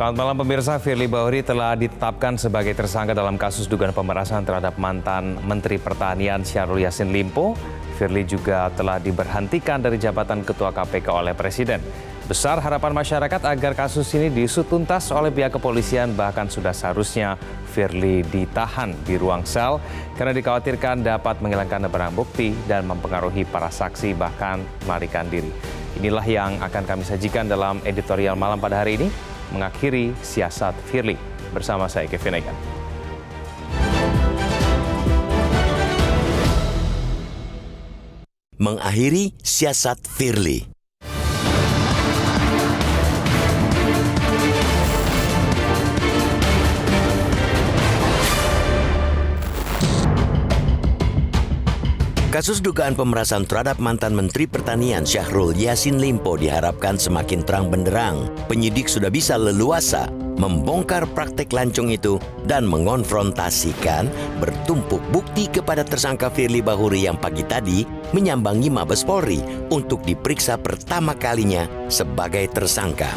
Selamat malam pemirsa, Firly Bahuri telah ditetapkan sebagai tersangka dalam kasus dugaan pemerasan terhadap mantan Menteri Pertanian Syahrul Yassin Limpo. Firly juga telah diberhentikan dari jabatan Ketua KPK oleh Presiden. Besar harapan masyarakat agar kasus ini diusut tuntas oleh pihak kepolisian, bahkan sudah seharusnya Firly ditahan di ruang sel karena dikhawatirkan dapat menghilangkan barang bukti dan mempengaruhi para saksi bahkan melarikan diri. Inilah yang akan kami sajikan dalam editorial malam pada hari ini, mengakhiri siasat Firly. Bersama saya Kevin Egan. Mengakhiri siasat Firly. Kasus dugaan pemerasan terhadap mantan Menteri Pertanian Syahrul Yassin Limpo diharapkan semakin terang benderang. Penyidik sudah bisa leluasa membongkar praktek lancung itu dan mengonfrontasikan bertumpuk bukti kepada tersangka Firly Bahuri yang pagi tadi menyambangi Mabes Polri untuk diperiksa pertama kalinya sebagai tersangka.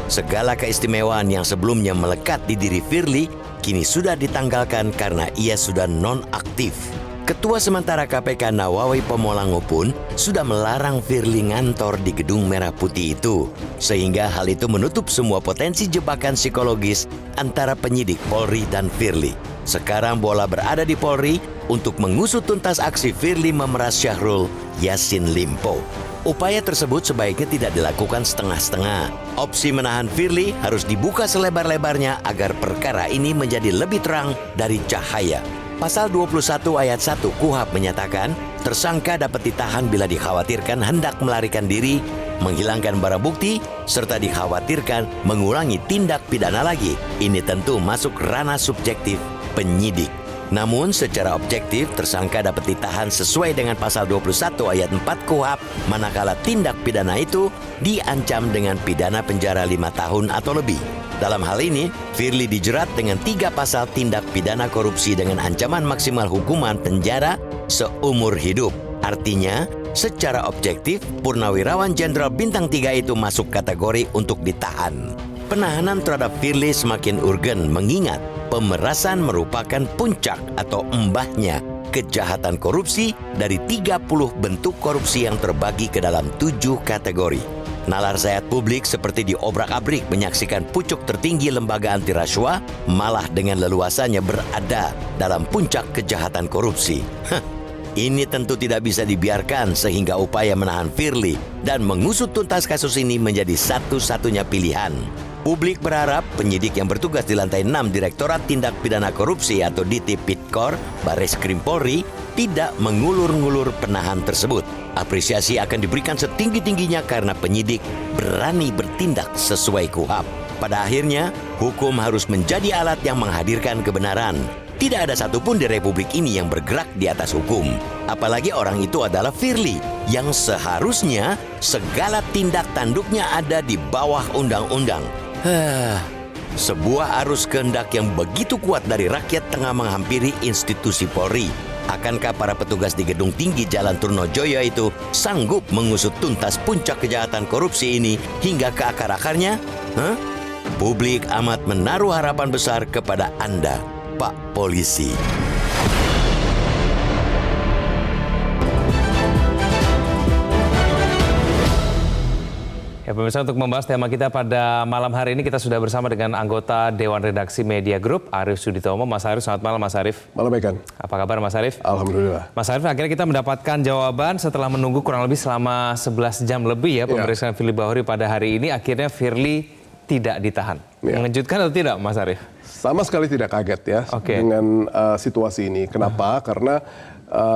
Segala keistimewaan yang sebelumnya melekat di diri Firly kini sudah ditanggalkan karena ia sudah nonaktif. Ketua sementara KPK Nawawi Pomolango pun sudah melarang Firly ngantor di Gedung Merah Putih itu. Sehingga hal itu menutup semua potensi jebakan psikologis antara penyidik Polri dan Firly. Sekarang bola berada di Polri untuk mengusut tuntas aksi Firly memeras Syahrul Yassin Limpo. Upaya tersebut sebaiknya tidak dilakukan setengah-setengah. Opsi menahan Firly harus dibuka selebar-lebarnya agar perkara ini menjadi lebih terang dari cahaya. Pasal 21 ayat 1 KUHP menyatakan, tersangka dapat ditahan bila dikhawatirkan hendak melarikan diri, menghilangkan barang bukti, serta dikhawatirkan mengulangi tindak pidana lagi. Ini tentu masuk ranah subjektif penyidik. Namun secara objektif, tersangka dapat ditahan sesuai dengan pasal 21 ayat 4 KUHP, manakala tindak pidana itu diancam dengan pidana penjara 5 tahun atau lebih. Dalam hal ini, Firly dijerat dengan 3 pasal tindak pidana korupsi dengan ancaman maksimal hukuman penjara seumur hidup. Artinya, secara objektif, Purnawirawan Jenderal Bintang 3 itu masuk kategori untuk ditahan. Penahanan terhadap Firly semakin urgen mengingat pemerasan merupakan puncak atau embahnya kejahatan korupsi dari 30 bentuk korupsi yang terbagi ke dalam 7 kategori. Nalar sayat publik seperti diobrak-abrik menyaksikan pucuk tertinggi lembaga anti rasuah malah dengan leluasanya berada dalam puncak kejahatan korupsi. Ini tentu tidak bisa dibiarkan sehingga upaya menahan Firly dan mengusut tuntas kasus ini menjadi satu-satunya pilihan. Publik berharap penyidik yang bertugas di lantai 6 Direktorat Tindak Pidana Korupsi atau Ditipidkor Bareskrim Polri tidak mengulur-ngulur penahan tersebut. Apresiasi akan diberikan setinggi-tingginya karena penyidik berani bertindak sesuai KUHP. Pada akhirnya, hukum harus menjadi alat yang menghadirkan kebenaran. Tidak ada satupun di Republik ini yang bergerak di atas hukum. Apalagi orang itu adalah Firly, yang seharusnya segala tindak tanduknya ada di bawah undang-undang. Sebuah arus kehendak yang begitu kuat dari rakyat tengah menghampiri institusi Polri. Akankah para petugas di Gedung Tinggi Jalan Trunojoyo itu sanggup mengusut tuntas puncak kejahatan korupsi ini hingga ke akar-akarnya? Publik amat menaruh harapan besar kepada Anda, Pak Polisi. Ya pemirsa, untuk membahas tema kita pada malam hari ini kita sudah bersama dengan anggota Dewan Redaksi Media Group, Arief Suditomo. Mas Arief, selamat malam Mas Arief. Malam Egan. Apa kabar Mas Arief? Alhamdulillah. Mas Arief, akhirnya kita mendapatkan jawaban setelah menunggu kurang lebih selama 11 jam lebih ya pemeriksaan Firly Bahuri pada hari ini. Akhirnya Firly tidak ditahan. Mengejutkan atau tidak Mas Arief? Sama sekali tidak kaget ya dengan situasi ini. Kenapa? Karena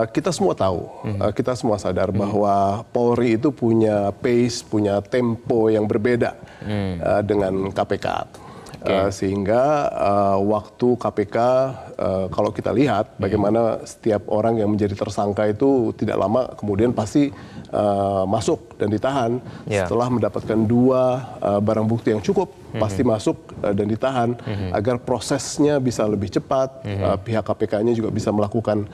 kita semua tahu, kita semua sadar bahwa Polri itu punya pace, punya tempo yang berbeda dengan KPK. Sehingga waktu KPK, kalau kita lihat bagaimana setiap orang yang menjadi tersangka itu tidak lama kemudian pasti masuk dan ditahan. Setelah mendapatkan 2 barang bukti yang cukup, pasti masuk dan ditahan agar prosesnya bisa lebih cepat. Pihak KPK-nya juga bisa melakukan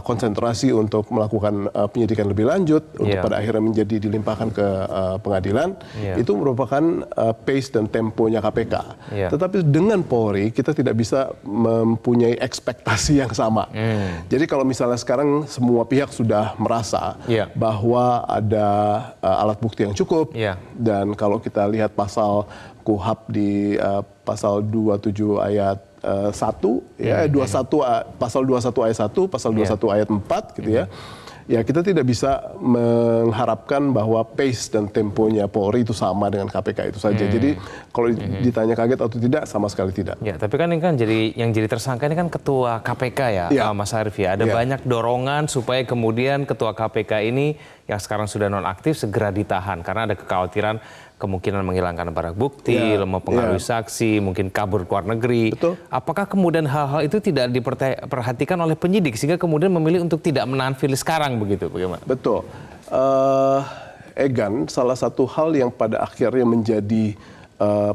konsentrasi untuk melakukan penyidikan lebih lanjut untuk pada akhirnya dilimpahkan ke pengadilan. Itu merupakan pace dan temponya KPK. Tetapi dengan Polri kita tidak bisa mempunyai ekspektasi yang sama. Jadi kalau misalnya sekarang semua pihak sudah merasa bahwa ada alat bukti yang cukup, dan kalau kita lihat pasal KUHP di pasal 27 ayat 1, pasal 21 ayat 1, pasal 21 ayat 4 gitu ya. Ya kita tidak bisa mengharapkan bahwa pace dan temponya Polri itu sama dengan KPK itu saja. Jadi kalau ditanya kaget atau tidak, sama sekali tidak. Ya, tapi kan ini kan yang jadi tersangka ini kan Ketua KPK ya, Mas Arief ya. Ada banyak dorongan supaya kemudian Ketua KPK ini yang sekarang sudah nonaktif segera ditahan karena ada kekhawatiran kemungkinan menghilangkan barang bukti, mempengaruhi saksi, mungkin kabur ke luar negeri. Betul. Apakah kemudian hal-hal itu tidak diperhatikan oleh penyidik sehingga kemudian memilih untuk tidak menahan Firly sekarang begitu? Bagaimana? Betul. Egan, salah satu hal yang pada akhirnya menjadi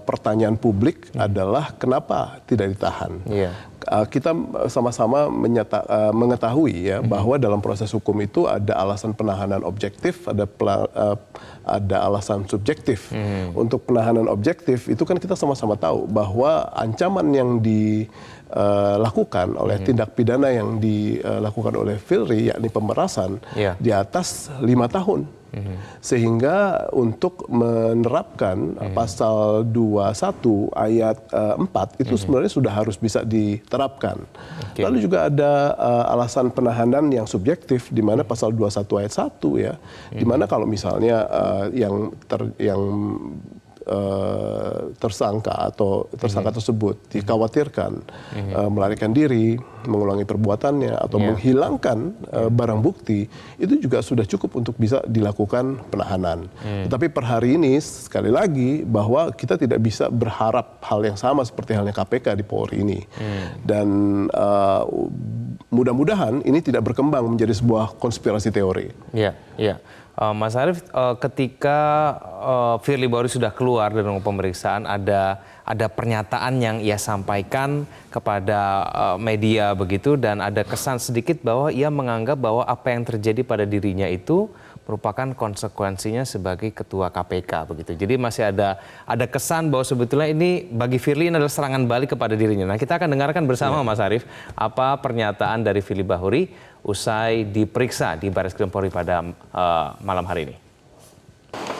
pertanyaan publik adalah kenapa tidak ditahan. Kita sama-sama mengetahui ya bahwa dalam proses hukum itu ada alasan penahanan objektif, ada alasan subjektif. Untuk penahanan objektif itu kan kita sama-sama tahu bahwa ancaman yang dilakukan oleh tindak pidana yang dilakukan oleh Firly, yakni pemerasan, di atas 5 tahun. Sehingga untuk menerapkan pasal 21 ayat 4 itu sebenarnya sudah harus bisa diterapkan. Lalu juga ada alasan penahanan yang subjektif di mana pasal 21 ayat 1 ya, di mana kalau misalnya tersangka atau tersangka tersebut dikhawatirkan melarikan diri, mengulangi perbuatannya atau menghilangkan barang bukti, itu juga sudah cukup untuk bisa dilakukan penahanan. Tetapi per hari ini sekali lagi bahwa kita tidak bisa berharap hal yang sama seperti halnya KPK di Polri ini. Dan mudah-mudahan ini tidak berkembang menjadi sebuah konspirasi teori. Mas Arief, ketika Firly Bahuri sudah keluar dari ruang pemeriksaan, ada pernyataan yang ia sampaikan kepada media begitu, dan ada kesan sedikit bahwa ia menganggap bahwa apa yang terjadi pada dirinya itu merupakan konsekuensinya sebagai ketua KPK begitu. Jadi masih ada kesan bahwa sebetulnya ini bagi Firly ini adalah serangan balik kepada dirinya. Nah, kita akan dengarkan bersama Mas Arief apa pernyataan dari Firly Bahuri usai diperiksa di Barreskrim Polri pada malam hari ini.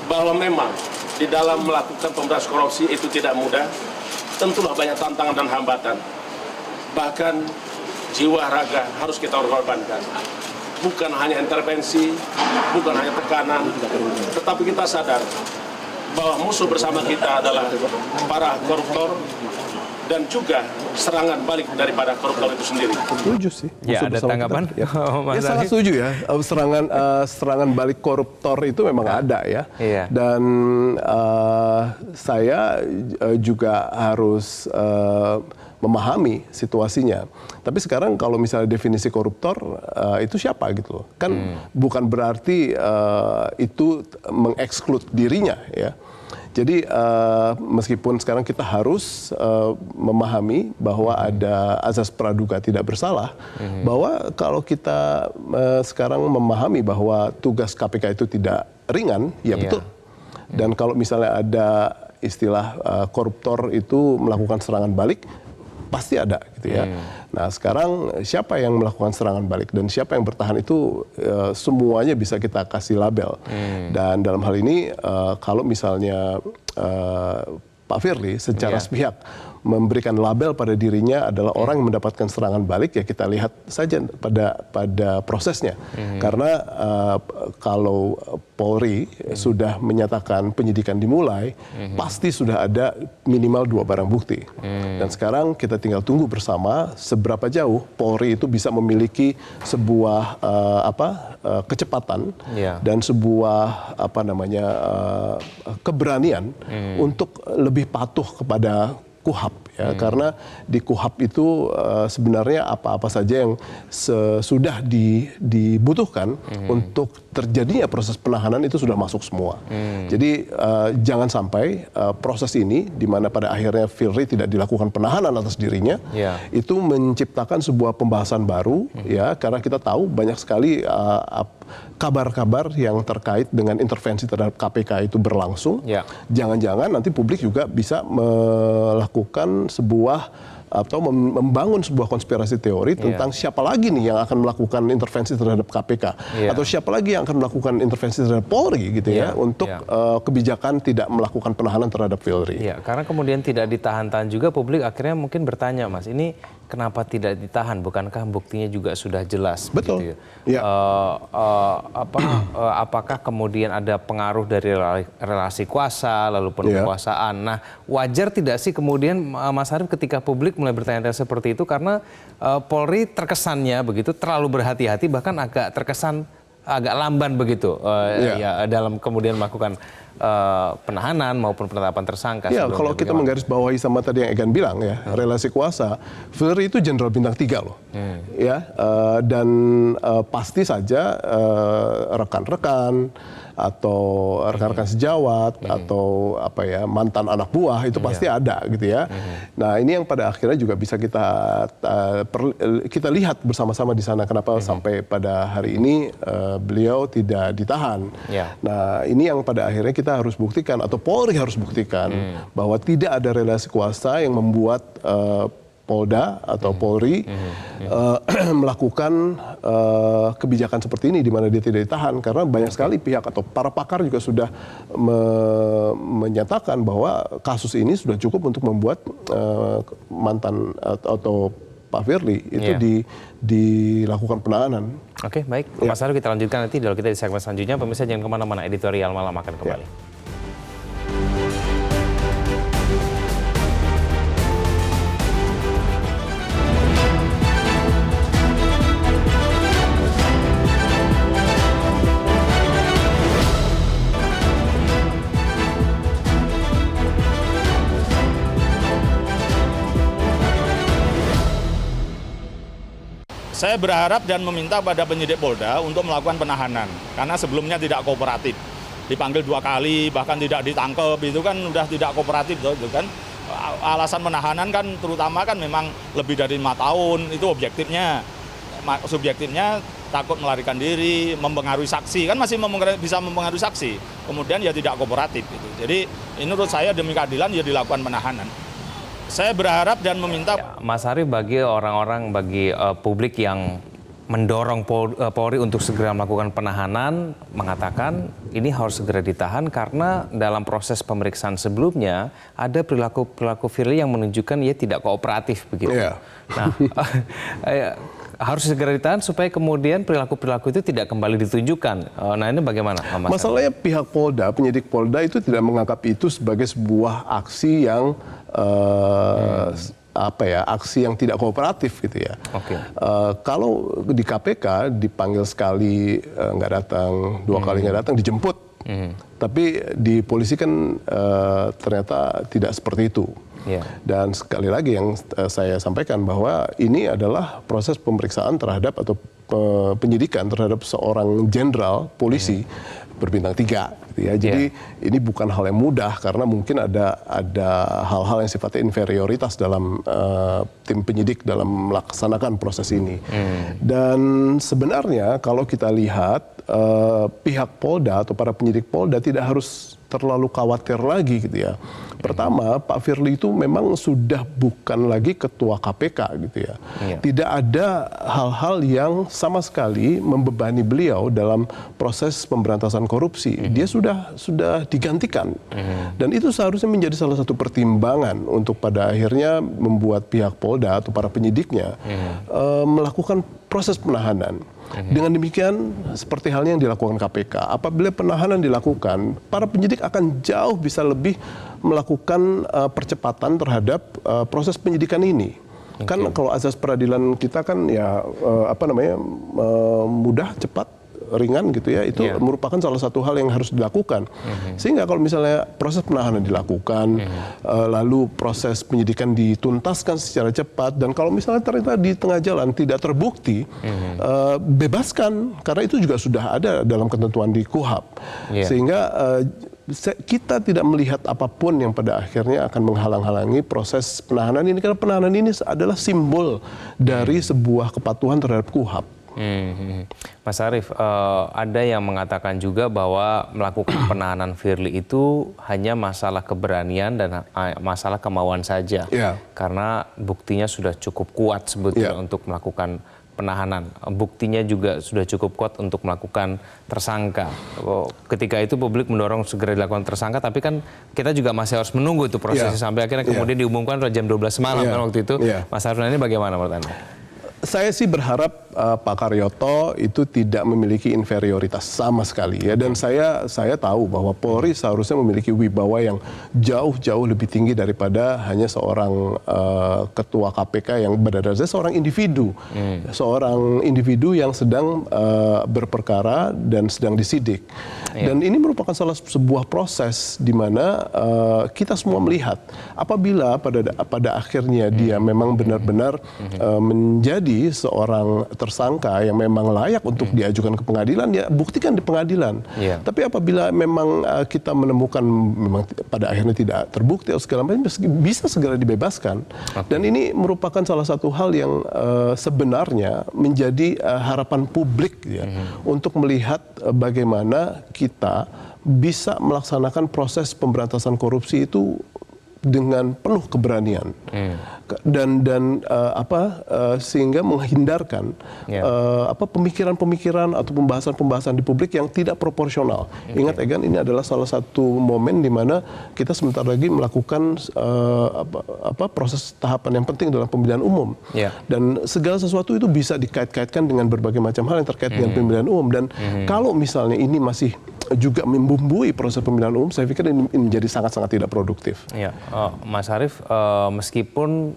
Bahwa memang di dalam melakukan pemberantasan korupsi itu tidak mudah, tentulah banyak tantangan dan hambatan. Bahkan jiwa raga harus kita korbankan. Bukan hanya intervensi, bukan hanya tekanan, tetapi kita sadar bahwa musuh bersama kita adalah para koruptor dan juga serangan balik daripada koruptor itu sendiri. Setuju sih. Ya, ada tanggapan? Ya sangat setuju ya. Serangan balik koruptor itu memang ada ya. Dan saya juga harus memahami situasinya. Tapi sekarang kalau misalnya definisi koruptor itu siapa gitu loh. Kan bukan berarti itu mengeksklud dirinya ya. Jadi meskipun sekarang kita harus memahami bahwa ada azas praduga tidak bersalah, bahwa kalau kita sekarang memahami bahwa tugas KPK itu tidak ringan, ya betul. Dan kalau misalnya ada istilah koruptor itu melakukan serangan balik, pasti ada gitu ya. Nah sekarang siapa yang melakukan serangan balik dan siapa yang bertahan itu semuanya bisa kita kasih label. Dan dalam hal ini kalau misalnya Pak Firly secara sepihak memberikan label pada dirinya adalah orang yang mendapatkan serangan balik, ya kita lihat saja pada prosesnya. Karena kalau Polri sudah menyatakan penyidikan dimulai, pasti sudah ada minimal 2 barang bukti. Dan sekarang kita tinggal tunggu bersama seberapa jauh Polri itu bisa memiliki sebuah kecepatan dan sebuah keberanian untuk lebih patuh kepada KUHAP ya, karena di KUHAP itu sebenarnya apa-apa saja yang sudah dibutuhkan untuk terjadinya proses penahanan itu sudah masuk semua. Jadi jangan sampai proses ini di mana pada akhirnya Firly tidak dilakukan penahanan atas dirinya, itu menciptakan sebuah pembahasan baru ya, karena kita tahu banyak sekali kabar-kabar yang terkait dengan intervensi terhadap KPK itu berlangsung. Jangan-jangan nanti publik juga bisa melakukan sebuah atau membangun sebuah konspirasi teori tentang siapa lagi nih yang akan melakukan intervensi terhadap KPK atau siapa lagi yang akan melakukan intervensi terhadap Polri gitu ya untuk kebijakan tidak melakukan penahanan terhadap Firly. Karena kemudian tidak ditahan-tahan juga, publik akhirnya mungkin bertanya, Mas, ini kenapa tidak ditahan? Bukankah buktinya juga sudah jelas? Betul. Begitu ya? Apakah kemudian ada pengaruh dari relasi kuasa lalu penguasaan? Nah, wajar tidak sih kemudian Mas Arief ketika publik mulai bertanya seperti itu, karena Polri terkesannya begitu terlalu berhati-hati, bahkan agak terkesan agak lamban begitu dalam kemudian melakukan penahanan maupun penetapan tersangka. Ya, kalau kita menggarisbawahi sama tadi yang Egan bilang ya, relasi kuasa, Firly itu jenderal bintang 3 loh. Ya, dan pasti saja rekan-rekan atau rekan-rekan sejawat atau mantan anak buah itu pasti ada gitu ya. Nah, ini yang pada akhirnya juga bisa kita lihat bersama-sama di sana kenapa sampai pada hari ini beliau tidak ditahan. Nah, ini yang pada akhirnya kita harus buktikan atau Polri harus buktikan bahwa tidak ada relasi kuasa yang membuat Polda atau Polri melakukan kebijakan seperti ini di mana dia tidak ditahan, karena banyak sekali pihak atau para pakar juga sudah menyatakan bahwa kasus ini sudah cukup untuk membuat mantan atau Pak Firly itu dilakukan penahanan. Oke, baik. Mas Arief, kita lanjutkan nanti dialog kita di segmen selanjutnya. Pemirsa jangan kemana-mana, editorial malam akan kembali. Saya berharap dan meminta pada penyidik Polda untuk melakukan penahanan, karena sebelumnya tidak kooperatif. Dipanggil 2 kali, bahkan tidak ditangkap, itu kan sudah tidak kooperatif. Itu kan. Alasan penahanan kan terutama kan memang lebih dari 5 tahun, itu objektifnya. Subjektifnya takut melarikan diri, mempengaruhi saksi, kan masih bisa mempengaruhi saksi. Kemudian ya tidak kooperatif. Gitu. Jadi ini menurut saya demi keadilan ya dilakukan penahanan. Saya berharap dan meminta Mas Arief, bagi orang-orang, bagi publik yang mendorong Polri untuk segera melakukan penahanan, mengatakan ini harus segera ditahan karena dalam proses pemeriksaan sebelumnya ada perilaku Firly yang menunjukkan ia tidak kooperatif begitu. Nah, harus segera ditahan supaya kemudian perilaku itu tidak kembali ditunjukkan. Nah, ini bagaimana, Mas? Masalahnya pihak Polda, penyidik Polda itu tidak menganggap itu sebagai sebuah aksi yang aksi yang tidak kooperatif gitu ya. Kalau di KPK dipanggil sekali nggak datang, 2 kali nggak datang, dijemput. Tapi di polisi kan ternyata tidak seperti itu. Dan sekali lagi yang saya sampaikan bahwa ini adalah proses pemeriksaan terhadap atau penyidikan terhadap seorang jenderal polisi berbintang 3. Gitu ya. Jadi ini bukan hal yang mudah karena mungkin ada hal-hal yang sifatnya inferioritas dalam tim penyidik dalam melaksanakan proses ini. Dan sebenarnya kalau kita lihat pihak Polda atau para penyidik Polda tidak harus terlalu khawatir lagi gitu ya. Pertama, Pak Firly itu memang sudah bukan lagi ketua KPK gitu ya. Tidak ada hal-hal yang sama sekali membebani beliau dalam proses pemberantasan korupsi. Dia sudah digantikan. Dan itu seharusnya menjadi salah satu pertimbangan untuk pada akhirnya membuat pihak Polda atau para penyidiknya melakukan proses penahanan. Dengan demikian, seperti halnya yang dilakukan KPK, apabila penahanan dilakukan, para penyidik akan jauh bisa lebih melakukan percepatan terhadap proses penyidikan ini. Kan kalau azas peradilan kita kan ya mudah, cepat, ringan gitu ya, itu merupakan salah satu hal yang harus dilakukan. Sehingga kalau misalnya proses penahanan dilakukan, lalu proses penyidikan dituntaskan secara cepat, dan kalau misalnya ternyata di tengah jalan tidak terbukti, bebaskan, karena itu juga sudah ada dalam ketentuan di KUHP. Sehingga kita tidak melihat apapun yang pada akhirnya akan menghalang-halangi proses penahanan ini, karena penahanan ini adalah simbol dari sebuah kepatuhan terhadap KUHP. Mas Arief, ada yang mengatakan juga bahwa melakukan penahanan Firly itu hanya masalah keberanian dan masalah kemauan saja, karena buktinya sudah cukup kuat sebetulnya untuk melakukan penahanan. Buktinya juga sudah cukup kuat untuk melakukan tersangka. Ketika itu publik mendorong segera dilakukan tersangka, tapi kan kita juga masih harus menunggu itu prosesnya sampai akhirnya kemudian diumumkan pada jam 12 malam kan waktu itu. Mas Arief, ini bagaimana menurut Anda? Saya sih berharap Pak Karyoto itu tidak memiliki inferioritas sama sekali ya, dan saya tahu bahwa Polri seharusnya memiliki wibawa yang jauh lebih tinggi daripada hanya seorang ketua KPK yang berada seorang individu yang sedang berperkara dan sedang disidik. Dan ini merupakan sebuah proses di mana kita semua melihat apabila pada akhirnya dia memang benar-benar menjadi seorang tersangka yang memang layak untuk diajukan ke pengadilan, ya buktikan di pengadilan. Tapi apabila memang kita menemukan memang pada akhirnya tidak terbukti atau segala macam, bisa segera dibebaskan. Dan ini merupakan salah satu hal yang sebenarnya menjadi harapan publik ya, untuk melihat bagaimana kita bisa melaksanakan proses pemberantasan korupsi itu dengan penuh keberanian dan sehingga menghindarkan pemikiran-pemikiran atau pembahasan-pembahasan di publik yang tidak proporsional. Ingat Egan, ini adalah salah satu momen di mana kita sebentar lagi melakukan proses tahapan yang penting dalam pemilihan umum. Dan segala sesuatu itu bisa dikait-kaitkan dengan berbagai macam hal yang terkait dengan pemilihan umum, dan kalau misalnya ini masih juga membumbui proses pemilihan umum, saya pikir ini menjadi sangat-sangat tidak produktif. Mas Arief, meskipun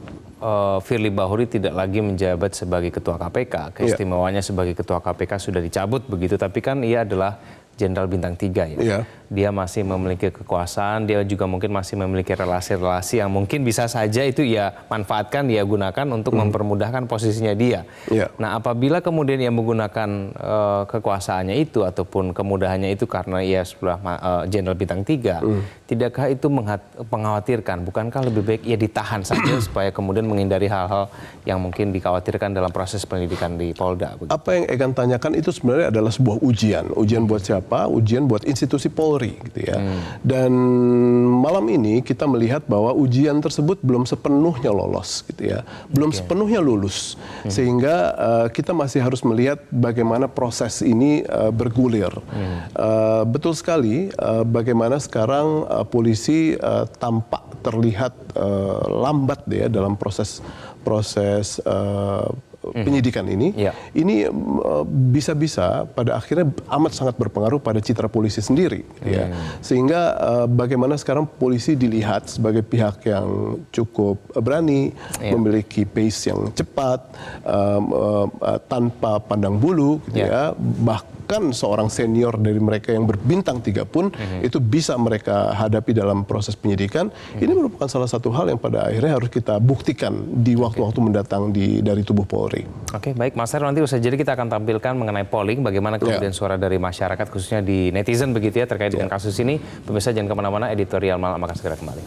Firly Bahuri tidak lagi menjabat sebagai ketua KPK, keistimewaannya sebagai ketua KPK sudah dicabut begitu, tapi kan ia adalah Jenderal Bintang 3 ya. Dia masih memiliki kekuasaan, dia juga mungkin masih memiliki relasi-relasi yang mungkin bisa saja itu ia manfaatkan, dia gunakan untuk mempermudahkan posisinya dia. Nah, apabila kemudian ia menggunakan kekuasaannya itu ataupun kemudahannya itu karena ia sudah Jenderal Bintang 3, tidakkah itu mengkhawatirkan? Bukankah lebih baik ia ditahan saja supaya kemudian menghindari hal-hal yang mungkin dikhawatirkan dalam proses pendidikan di Polda? Begitu? Apa yang Egan tanyakan itu sebenarnya adalah sebuah ujian. Ujian buat siapa? Ujian buat institusi Polri gitu ya. Dan malam ini kita melihat bahwa ujian tersebut belum sepenuhnya lolos gitu ya. Belum sepenuhnya lulus. Sehingga kita masih harus melihat bagaimana proses ini bergulir. Betul sekali bagaimana sekarang polisi tampak terlihat lambat ya dalam proses penyidikan ini. Ini bisa-bisa pada akhirnya amat sangat berpengaruh pada citra polisi sendiri ya. Sehingga bagaimana sekarang polisi dilihat sebagai pihak yang cukup berani, memiliki pace yang cepat, tanpa pandang bulu gitu ya. Bahkan seorang senior dari mereka yang berbintang 3 pun itu bisa mereka hadapi dalam proses penyidikan. Ini merupakan salah satu hal yang pada akhirnya harus kita buktikan di waktu-waktu mendatang dari tubuh Polri. Oke, baik Mas Arief, nanti usai jadi kita akan tampilkan mengenai polling, bagaimana kemudian suara dari masyarakat khususnya di netizen begitu ya terkait dengan kasus ini. Pemirsa jangan kemana-mana, editorial malam akan segera kembali.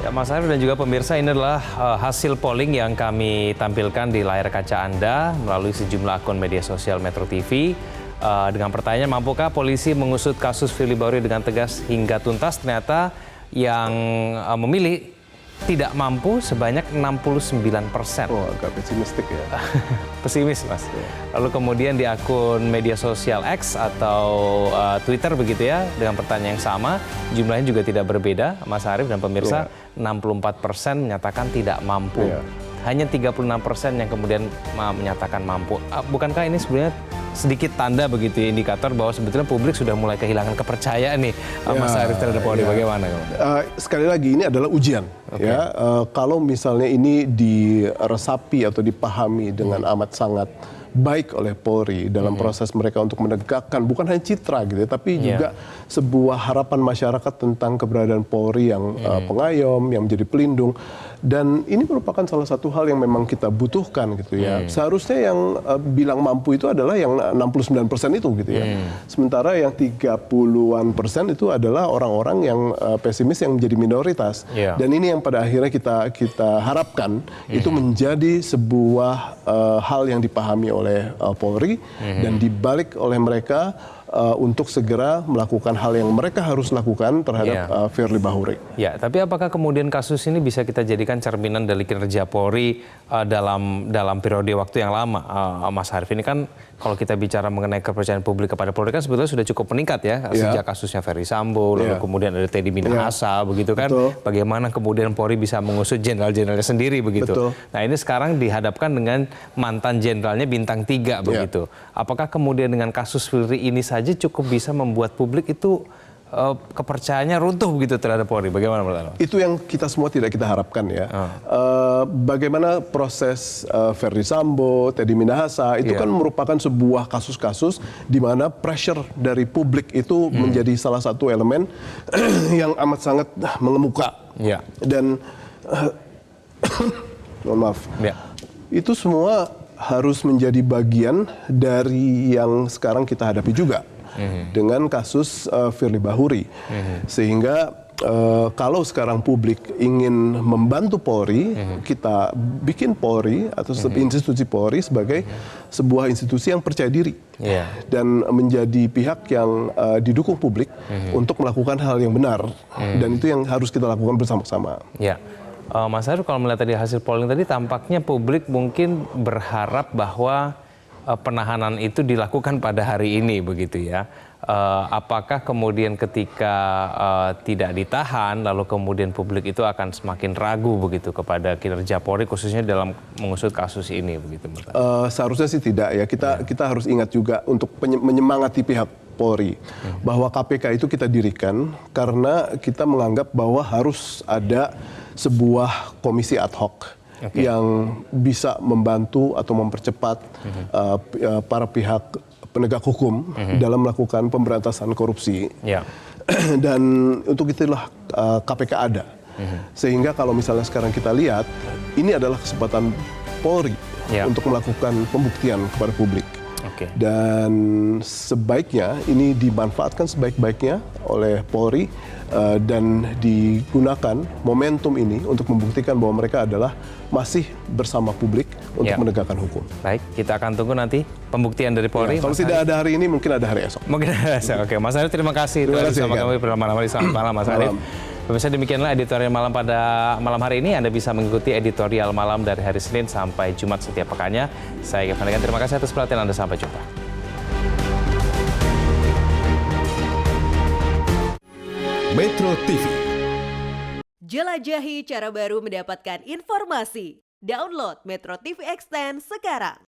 Mas Arief dan juga pemirsa, ini adalah hasil polling yang kami tampilkan di layar kaca Anda melalui sejumlah akun media sosial Metro TV. Dengan pertanyaan, mampukah polisi mengusut kasus Firly Bahuri dengan tegas hingga tuntas? Ternyata yang memilih tidak mampu sebanyak 69%. Oh, agak pesimistik ya. Pesimis, Mas. Lalu kemudian di akun media sosial X atau Twitter begitu ya, dengan pertanyaan yang sama, jumlahnya juga tidak berbeda, Mas Arief dan pemirsa, 64% menyatakan tidak mampu. Hanya 36% yang kemudian menyatakan mampu. Bukankah ini sebenarnya sedikit tanda begitu ya, indikator bahwa sebetulnya publik sudah mulai kehilangan kepercayaan nih Mas Arief terhadap Polri? Bagaimana? Sekali lagi ini adalah ujian. Ya, kalau misalnya ini diresapi atau dipahami dengan amat sangat baik oleh Polri dalam proses mereka untuk menegakkan bukan hanya citra gitu ya, tapi juga sebuah harapan masyarakat tentang keberadaan Polri yang pengayom, yang menjadi pelindung. Dan ini merupakan salah satu hal yang memang kita butuhkan gitu ya. Seharusnya yang bilang mampu itu adalah yang 69% itu gitu ya. Sementara yang 30-an persen itu adalah orang-orang yang pesimis yang menjadi minoritas. Dan ini yang pada akhirnya kita harapkan itu menjadi sebuah hal yang dipahami oleh Polri dan dibalik oleh mereka untuk segera melakukan hal yang mereka harus lakukan terhadap Firly Bahuri. Ya, tapi apakah kemudian kasus ini bisa kita jadikan cerminan dari kinerja Polri dalam periode waktu yang lama, Mas Arief? Ini kan kalau kita bicara mengenai kepercayaan publik kepada Polri kan sebetulnya sudah cukup meningkat ya sejak kasusnya Ferry Sambo, lalu kemudian ada Teddy Minahasa, begitu kan? Bagaimana kemudian Polri bisa mengusut jenderal-jenderalnya sendiri begitu? Nah ini sekarang dihadapkan dengan mantan jenderalnya bintang 3 begitu. Apakah kemudian dengan kasus Firly ini saja cukup bisa membuat publik itu kepercayaannya runtuh begitu terhadap Polri? Bagaimana menurut Anda? Itu yang kita semua tidak kita harapkan ya. Bagaimana proses Ferry Sambo, Teddy Minahasa itu kan merupakan sebuah kasus-kasus di mana pressure dari publik itu menjadi salah satu elemen yang amat sangat mengemuka. Dan mohon maaf. Itu semua harus menjadi bagian dari yang sekarang kita hadapi juga. Dengan kasus Firly Bahuri. Sehingga kalau sekarang publik ingin membantu Polri, kita bikin Polri atau institusi Polri sebagai sebuah institusi yang percaya diri. Dan menjadi pihak yang didukung publik untuk melakukan hal yang benar. Dan itu yang harus kita lakukan bersama-sama. Mas Arief, kalau melihat tadi hasil polling tadi, tampaknya publik mungkin berharap bahwa penahanan itu dilakukan pada hari ini begitu ya. Apakah kemudian ketika tidak ditahan lalu kemudian publik itu akan semakin ragu begitu kepada kinerja Polri khususnya dalam mengusut kasus ini begitu? Seharusnya sih tidak ya. Kita harus ingat juga untuk menyemangati pihak Polri bahwa KPK itu kita dirikan karena kita menganggap bahwa harus ada sebuah komisi ad hoc yang bisa membantu atau mempercepat para pihak penegak hukum dalam melakukan pemberantasan korupsi. Dan untuk itulah KPK ada. Sehingga kalau misalnya sekarang kita lihat, ini adalah kesempatan Polri untuk melakukan pembuktian kepada publik. Dan sebaiknya ini dimanfaatkan sebaik-baiknya oleh Polri dan digunakan momentum ini untuk membuktikan bahwa mereka adalah masih bersama publik untuk menegakkan hukum. Baik, kita akan tunggu nanti pembuktian dari Polri. Kalau tidak ada hari ini, mungkin ada hari esok. Mungkin ada esok. Oke, Mas Arief, terima kasih telah bersama kami pada malam hari. Selamat malam, Mas Arief. Pemirsa, demikianlah editorial malam pada malam hari ini. Anda bisa mengikuti editorial malam dari hari Senin sampai Jumat setiap pekannya. Saya Kevin Hagen, terima kasih atas perhatian Anda. Sampai jumpa. Metro TV. Jelajahi cara baru mendapatkan informasi. Download Metro TV Extend sekarang.